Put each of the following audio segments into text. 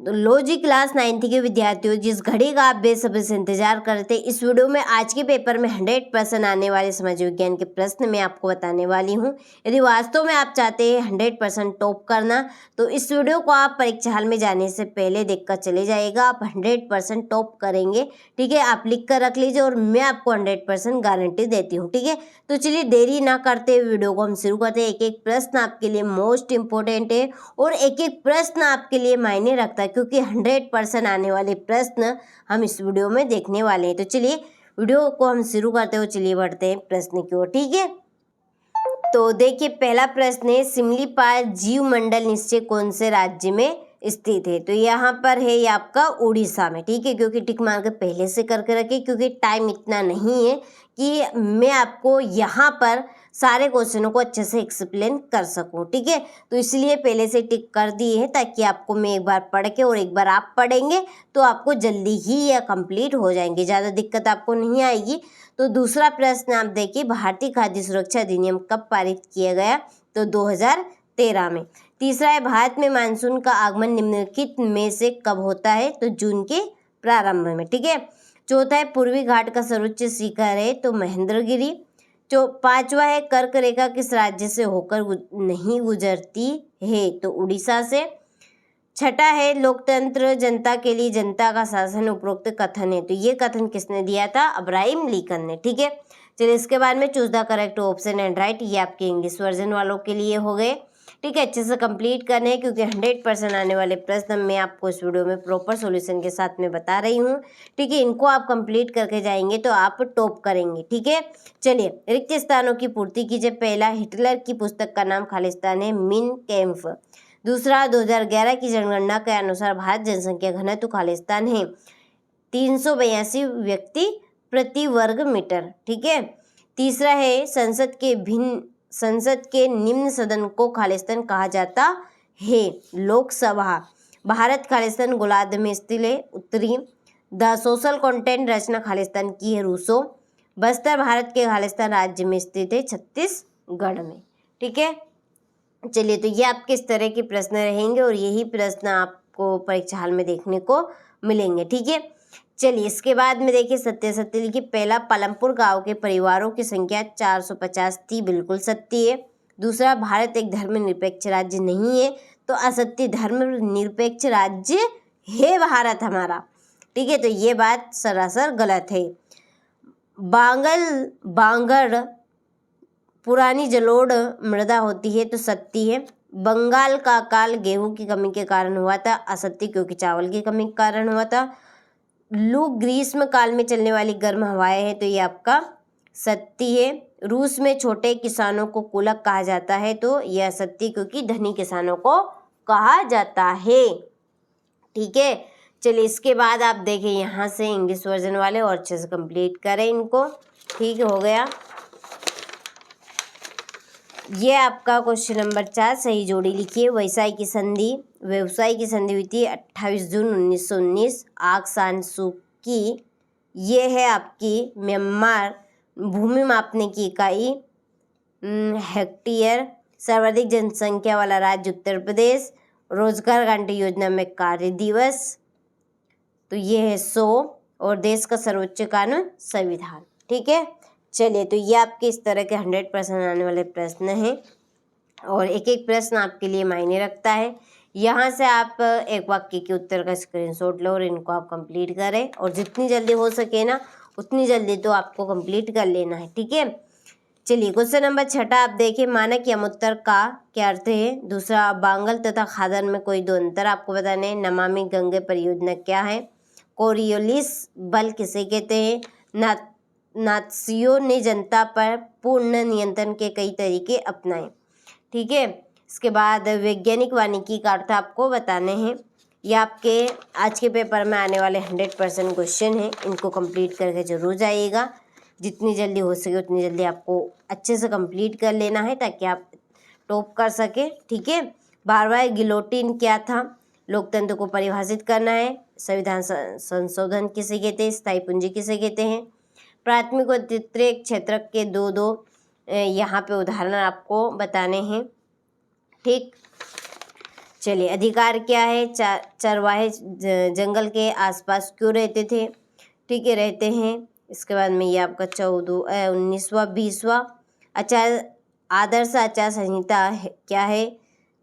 लो जी class 9th के विद्यार्थियों, जिस घड़ी का आप बेसब्री से इंतजार करते, इस वीडियो में आज के पेपर में 100% आने वाले समाज विज्ञान के प्रश्न मैं आपको बताने वाली हूं। यदि वास्तव में आप चाहते हैं 100% टॉप करना, तो इस वीडियो को आप परीक्षा हॉल में जाने से पहले देखकर चले जाइएगा। आप 100% टॉप करेंगे, ठीक है। आप लिख कर रख लीजिए और मैं आपको 100% गारंटी देती हूँ, ठीक है। तो चलिए देरी ना करते हुए वीडियो को हम शुरू करते हैं। एक एक प्रश्न आपके लिए मोस्ट इम्पोर्टेंट है और एक एक प्रश्न आपके लिए मायने रखता है, क्योंकि 100% आने वाले प्रश्न हम इस वीडियो में देखने वाले हैं। तो चलिए वीडियो को हम शुरू करते हुए चलिए बढ़ते हैं प्रश्न की ओर, ठीक है। तो देखिए पहला प्रश्न है, सिमलीपाल जीव मंडल निश्चय कौन से राज्य में स्थित है? तो यहाँ पर है ये आपका उड़ीसा में, ठीक है। क्योंकि टिक मार के पहले से करके रखिए, क्योंकि टाइम इतना नहीं है कि मैं आपको यहाँ पर सारे क्वेश्चनों को अच्छे से एक्सप्लेन कर सकूं, ठीक है। तो इसलिए पहले से टिक कर दिए हैं, ताकि आपको मैं एक बार पढ़ के और एक बार आप पढ़ेंगे तो आपको जल्दी ही यह कंप्लीट हो जाएंगे, ज़्यादा दिक्कत आपको नहीं आएगी। तो दूसरा प्रश्न आप देखिए, भारतीय खाद्य सुरक्षा अधिनियम कब पारित किया गया? तो 2013 में। तीसरा है, भारत में मानसून का आगमन निम्नलिखित में से कब होता है? तो जून के प्रारंभ में, ठीक है। चौथा है, पूर्वी घाट का सर्वोच्च शिखर है? तो महेंद्रगिरी। पांचवा है, कर्क रेखा किस राज्य से होकर नहीं गुजरती है? तो उड़ीसा से। छठा है, लोकतंत्र जनता के लिए जनता का शासन उपरोक्त कथन है? तो ये कथन किसने दिया था? अब्राहम लिंकन ने, ठीक है। चलिए इसके बाद में choose the correct option and right, ये आपके इंग्लिश वर्जन वालों के लिए हो गए, ठीक है। अच्छे से कंप्लीट करने हैं, क्योंकि 100% आने वाले प्रश्न मैं आपको इस वीडियो में प्रॉपर सॉल्यूशन के साथ में बता रही हूँ, ठीक है। इनको आप कंप्लीट करके जाएंगे तो आप टॉप करेंगे, ठीक है। चलिए रिक्त स्थानों की पूर्ति कीजिए। पहला, हिटलर की पुस्तक का नाम खालिस्तान है, मिन कैम्फ। दूसरा, 2011 की जनगणना के अनुसार भारत जनसंख्या घनत्व खालिस्तान है 382 व्यक्ति प्रति वर्ग मीटर, ठीक है। तीसरा है, संसद के निम्न सदन को खालिस्तान कहा जाता है? लोकसभा। भारत खालिस्तान गोलार्ध में स्थित है, उत्तरी। द सोशल कंटेंट रचना खालिस्तान की है, रूसो। बस्तर भारत के खालिस्तान राज्य में स्थित है, छत्तीसगढ़ में, ठीक है। चलिए तो ये आपके इस तरह के प्रश्न रहेंगे और यही प्रश्न आपको परीक्षा हाल में देखने को मिलेंगे, ठीक है। चलिए इसके बाद में देखिए, सत्य सत्य लिखिए। पहला, पालमपुर गांव के परिवारों की संख्या 450 थी, बिल्कुल सत्य है। दूसरा, भारत एक धर्मनिरपेक्ष राज्य नहीं है, तो असत्य, धर्मनिरपेक्ष राज्य है भारत हमारा, ठीक है। तो ये बात सरासर गलत है। बांगड़ पुरानी जलोढ़ मृदा होती है, तो सत्य है। बंगाल का अकाल गेहूं की कमी के कारण हुआ था, असत्य, क्योंकि चावल की कमी के कारण हुआ था। लू ग्रीष्म काल में चलने वाली गर्म हवाएं है, तो ये आपका सत्य है। रूस में छोटे किसानों को कुलक कहा जाता है, तो यह असत्य, क्योंकि धनी किसानों को कहा जाता है, ठीक है। चलिए इसके बाद आप देखें यहाँ से इंग्लिश वर्जन वाले और अच्छे से कंप्लीट करें इनको, ठीक हो गया। ये आपका क्वेश्चन नंबर 4, सही जोड़ी लिखिए। व्यवसाय की संधि हुई थी 28 जून 1919, आंग सान सू की। ये है आपकी म्यांमार। भूमि मापने की इकाई हेक्टेयर। सर्वाधिक जनसंख्या वाला राज्य उत्तर प्रदेश। रोजगार गारंटी योजना में कार्य दिवस, तो ये है 100। और देश का सर्वोच्च कानून संविधान, ठीक है। चलिए तो ये आपके इस तरह के 100% आने वाले प्रश्न हैं और एक एक प्रश्न आपके लिए मायने रखता है। यहाँ से आप एक वाक्य के उत्तर का स्क्रीनशॉट लो और इनको आप कंप्लीट करें, और जितनी जल्दी हो सके ना उतनी जल्दी तो आपको कंप्लीट कर लेना है, ठीक है। चलिए क्वेश्चन नंबर 6 आप देखिए, मानक यमोत्तर का क्या अर्थ है? दूसरा, बांगल तथा खादर में कोई दो अंतर आपको बताने। नमामि गंगे परियोजना क्या है? कोरियोलिस बल किसे कहते हैं? नात्सियों ने जनता पर पूर्ण नियंत्रण के कई तरीके अपनाए, ठीक है। इसके बाद वैज्ञानिक वानिकी का अर्थ आपको बताने हैं। ये आपके आज के पेपर में आने वाले 100% क्वेश्चन हैं, इनको कंप्लीट करके जरूर जाइएगा। जितनी जल्दी हो सके उतनी जल्दी आपको अच्छे से कंप्लीट कर लेना है, ताकि आप टॉप कर सके, ठीक है। बारवा, गिलोटिन क्या था? लोकतंत्र को परिभाषित करना है। संविधान संशोधन किसे कहते हैं? स्थायी पूंजी किसे कहते हैं? प्राथमिक और द्वितीय क्षेत्र के दो यहाँ पे उदाहरण आपको बताने हैं, ठीक। चलिए, अधिकार क्या है? चरवाहे जंगल के आसपास क्यों रहते थे? ठीक है, रहते हैं। इसके बाद में ये आपका 19वां 20वां आदर्श आचार संहिता क्या है?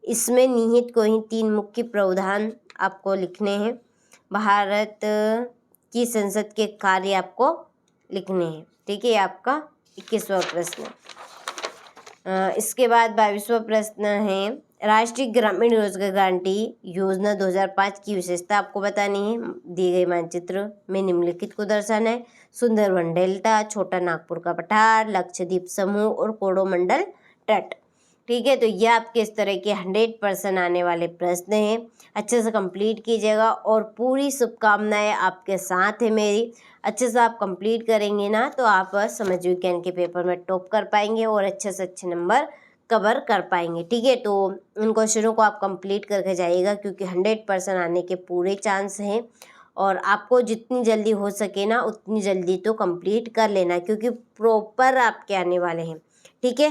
इसमें निहित कोई 3 मुख्य प्रावधान आपको लिखने हैं। भारत की संसद के कार्य आपको लिखने हैं। ठीक है, ये आपका 21वां प्रश्न। इसके बाद 22वां प्रश्न है, राष्ट्रीय ग्रामीण रोजगार गारंटी योजना 2005 की विशेषता आपको बतानी है। दिए गए मानचित्र में निम्नलिखित को दर्शाना है। सुंदरबन डेल्टा, छोटा नागपुर का पठार, लक्षद्वीप समूह और कोरोमंडल तट। ठीक है, तो ये आपके इस तरह के 100% आने वाले प्रश्न हैं। अच्छे से कंप्लीट कीजिएगा और पूरी शुभकामनाएं आपके साथ है मेरी। अच्छे से आप कंप्लीट करेंगे ना तो आप समाज विज्ञान के पेपर में टॉप कर पाएंगे और अच्छे से अच्छे नंबर कवर कर पाएंगे। ठीक है, तो उन क्वेश्चनों को आप कंप्लीट करके जाइएगा क्योंकि 100% आने के पूरे चांस हैं और आपको जितनी जल्दी हो सके ना उतनी जल्दी तो कंप्लीट कर लेना क्योंकि प्रॉपर आपके आने वाले हैं। ठीक है,